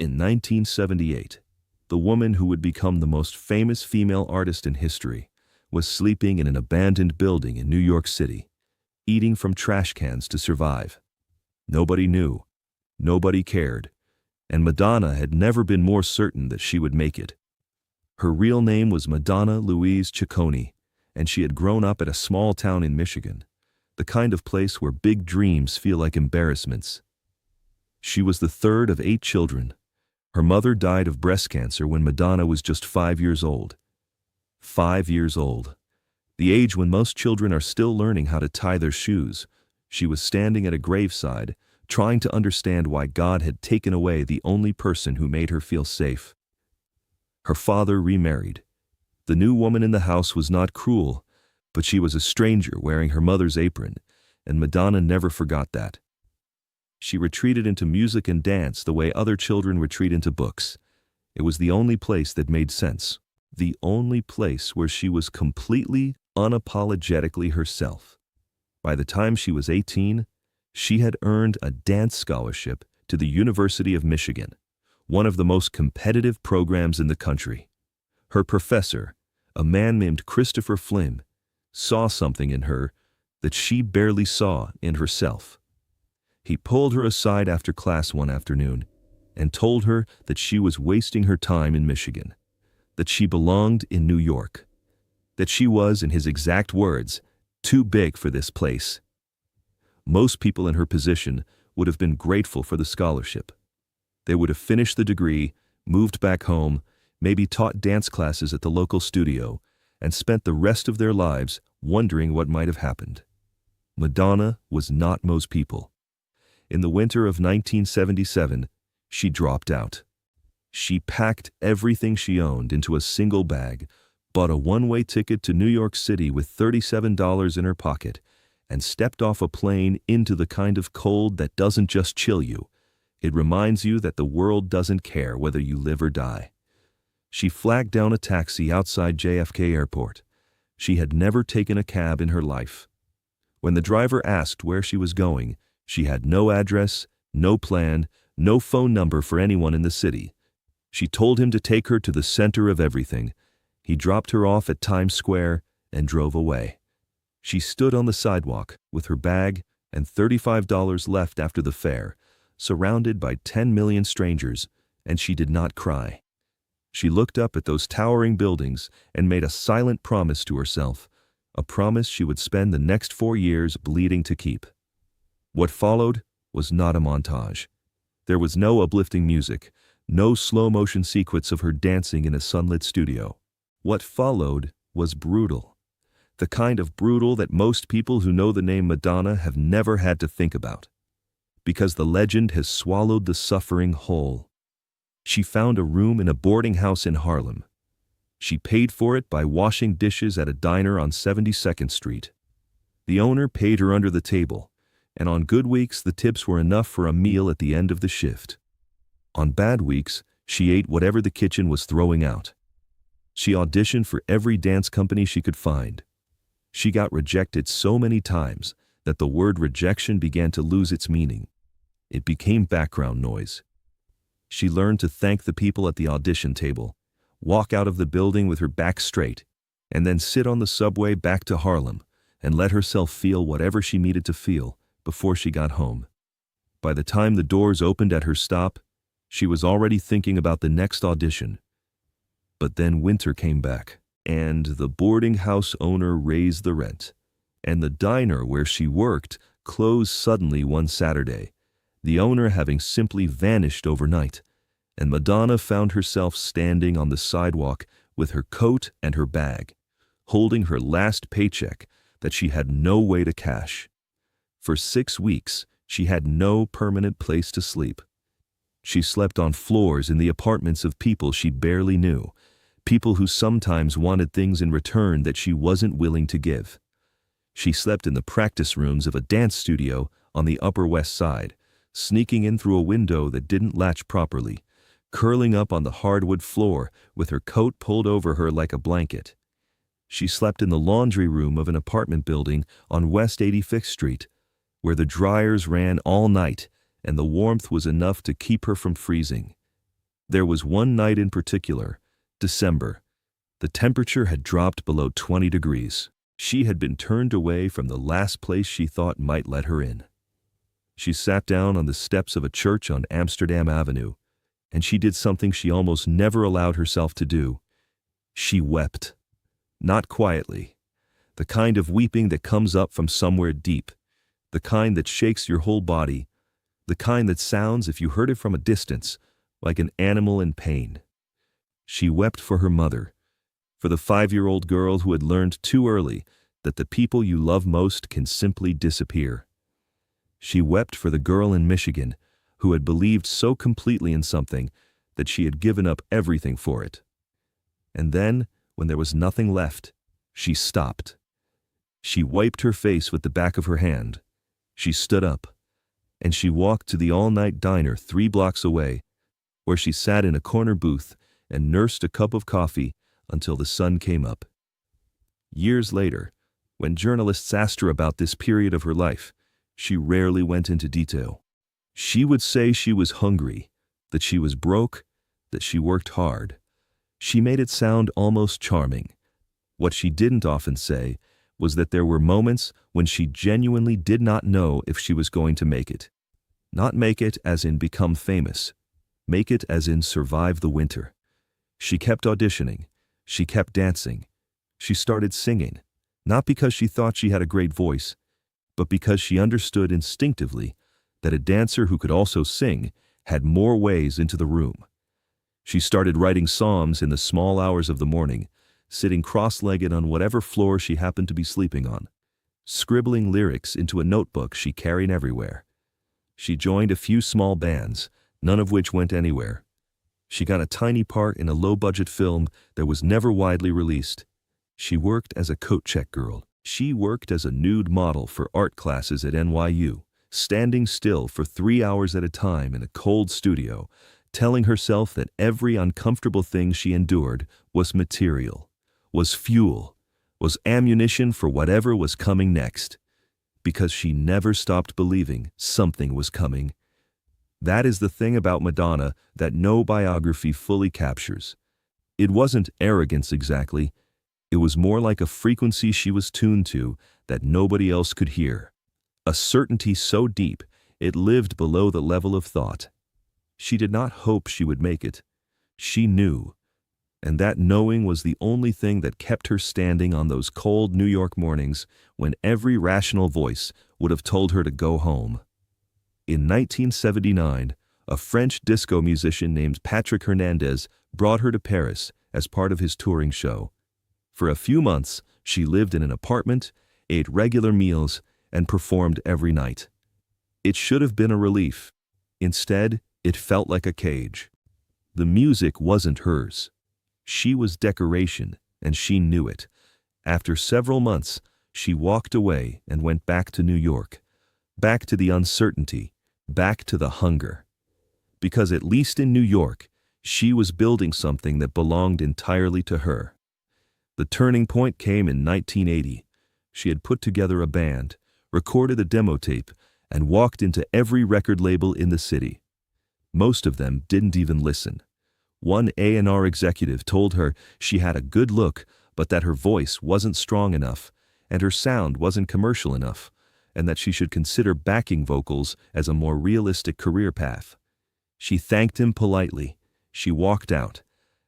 In 1978, the woman who would become the most famous female artist in history was sleeping in an abandoned building in New York City, eating from trash cans to survive. Nobody knew, nobody cared, and Madonna had never been more certain that she would make it. Her real name was Madonna Louise Ciccone, and she had grown up at a small town in Michigan, the kind of place where big dreams feel like embarrassments. She was the third of 8 children. Her mother died of breast cancer when Madonna was just 5 years old. 5 years old. The age when most children are still learning how to tie their shoes. She was standing at a graveside, trying to understand why God had taken away the only person who made her feel safe. Her father remarried. The new woman in the house was not cruel, but she was a stranger wearing her mother's apron, and Madonna never forgot that. She retreated into music and dance the way other children retreat into books. It was the only place that made sense, the only place where she was completely, unapologetically herself. By the time she was 18, she had earned a dance scholarship to the University of Michigan, one of the most competitive programs in the country. Her professor, a man named Christopher Flynn, saw something in her that she barely saw in herself. He pulled her aside after class one afternoon and told her that she was wasting her time in Michigan, that she belonged in New York, that she was, in his exact words, too big for this place. Most people in her position would have been grateful for the scholarship. They would have finished the degree, moved back home, maybe taught dance classes at the local studio, and spent the rest of their lives wondering what might have happened. Madonna was not most people. In the winter of 1977, she dropped out. She packed everything she owned into a single bag, bought a one-way ticket to New York City with $37 in her pocket, and stepped off a plane into the kind of cold that doesn't just chill you. It reminds you that the world doesn't care whether you live or die. She flagged down a taxi outside JFK Airport. She had never taken a cab in her life. When the driver asked where she was going, she had no address, no plan, no phone number for anyone in the city. She told him to take her to the center of everything. He dropped her off at Times Square and drove away. She stood on the sidewalk with her bag and $35 left after the fare, surrounded by 10 million strangers, and she did not cry. She looked up at those towering buildings and made a silent promise to herself, a promise she would spend the next 4 years bleeding to keep. What followed was not a montage. There was no uplifting music, no slow-motion sequence of her dancing in a sunlit studio. What followed was brutal. The kind of brutal that most people who know the name Madonna have never had to think about. Because the legend has swallowed the suffering whole. She found a room in a boarding house in Harlem. She paid for it by washing dishes at a diner on 72nd Street. The owner paid her under the table, and on good weeks the tips were enough for a meal at the end of the shift. On bad weeks, she ate whatever the kitchen was throwing out. She auditioned for every dance company she could find. She got rejected so many times that the word rejection began to lose its meaning. It became background noise. She learned to thank the people at the audition table, walk out of the building with her back straight, and then sit on the subway back to Harlem and let herself feel whatever she needed to feel before she got home. By the time the doors opened at her stop, she was already thinking about the next audition. But then winter came back, and the boarding house owner raised the rent, and the diner where she worked closed suddenly one Saturday, the owner having simply vanished overnight, and Madonna found herself standing on the sidewalk with her coat and her bag, holding her last paycheck that she had no way to cash. For 6 weeks, she had no permanent place to sleep. She slept on floors in the apartments of people she barely knew, people who sometimes wanted things in return that she wasn't willing to give. She slept in the practice rooms of a dance studio on the Upper West Side, sneaking in through a window that didn't latch properly, curling up on the hardwood floor with her coat pulled over her like a blanket. She slept in the laundry room of an apartment building on West 85th Street, where the dryers ran all night and the warmth was enough to keep her from freezing. There was one night in particular, December. The temperature had dropped below 20 degrees. She had been turned away from the last place she thought might let her in. She sat down on the steps of a church on Amsterdam Avenue, and she did something she almost never allowed herself to do. She wept. Not quietly. The kind of weeping that comes up from somewhere deep. The kind that shakes your whole body. The kind that sounds, if you heard it from a distance, like an animal in pain. She wept for her mother, for the 5-year-old girl who had learned too early that the people you love most can simply disappear. She wept for the girl in Michigan who had believed so completely in something that she had given up everything for it. And then, when there was nothing left, she stopped. She wiped her face with the back of her hand. She stood up, and she walked to the all-night diner 3 blocks away, where she sat in a corner booth and nursed a cup of coffee until the sun came up. Years later, when journalists asked her about this period of her life, she rarely went into detail. She would say she was hungry, that she was broke, that she worked hard. She made it sound almost charming. What she didn't often say was that there were moments when she genuinely did not know if she was going to make it. Not make it as in become famous. Make it as in survive the winter. She kept auditioning. She kept dancing. She started singing, not because she thought she had a great voice, but because she understood instinctively that a dancer who could also sing had more ways into the room. She started writing psalms in the small hours of the morning, sitting cross-legged on whatever floor she happened to be sleeping on, scribbling lyrics into a notebook she carried everywhere. She joined a few small bands, none of which went anywhere. She got a tiny part in a low-budget film that was never widely released. She worked as a coat check girl. She worked as a nude model for art classes at NYU, standing still for 3 hours at a time in a cold studio, telling herself that every uncomfortable thing she endured was material, was fuel, was ammunition for whatever was coming next, because she never stopped believing something was coming. That is the thing about Madonna that no biography fully captures. It wasn't arrogance exactly. It was more like a frequency she was tuned to that nobody else could hear. A certainty so deep it lived below the level of thought. She did not hope she would make it. She knew. And that knowing was the only thing that kept her standing on those cold New York mornings when every rational voice would have told her to go home. In 1979, a French disco musician named Patrick Hernandez brought her to Paris as part of his touring show. For a few months, she lived in an apartment, ate regular meals, and performed every night. It should have been a relief. Instead, it felt like a cage. The music wasn't hers. She was decoration, and she knew it. After several months, she walked away and went back to New York, back to the uncertainty, back to the hunger. Because at least in New York, she was building something that belonged entirely to her. The turning point came in 1980. She had put together a band, recorded a demo tape, and walked into every record label in the city. Most of them didn't even listen. One A&R executive told her she had a good look, but that her voice wasn't strong enough, and her sound wasn't commercial enough, and that she should consider backing vocals as a more realistic career path. She thanked him politely. She walked out.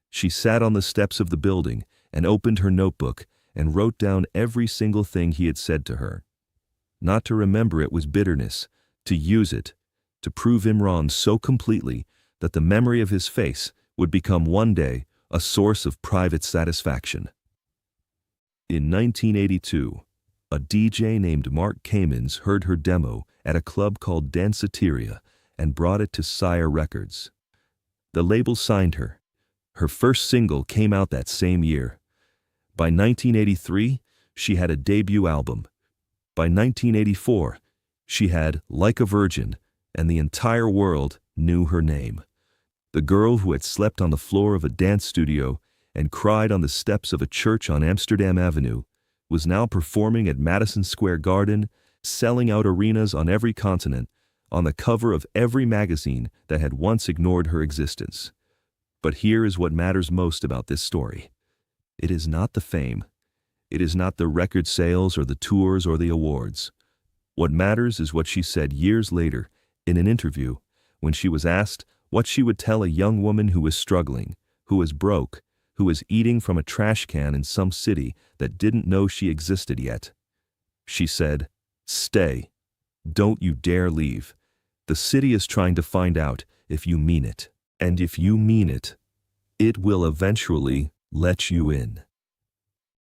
She sat on the steps of the building and opened her notebook and wrote down every single thing he had said to her. Not to remember it was bitterness, to use it, to prove him wrong so completely that the memory of his face would become one day a source of private satisfaction. In 1982, a DJ named Mark Kamens heard her demo at a club called Danceteria and brought it to Sire Records. The label signed her. Her first single came out that same year. By 1983, she had a debut album. By 1984, she had Like a Virgin, and the entire world knew her name. The girl who had slept on the floor of a dance studio and cried on the steps of a church on Amsterdam Avenue was now performing at Madison Square Garden, selling out arenas on every continent, on the cover of every magazine that had once ignored her existence. But here is what matters most about this story. It is not the fame. It is not the record sales or the tours or the awards. What matters is what she said years later in an interview when she was asked what she would tell a young woman who is struggling, who is broke, who is eating from a trash can in some city that didn't know she existed yet. She said, "Stay. Don't you dare leave. The city is trying to find out if you mean it. And if you mean it, it will eventually let you in."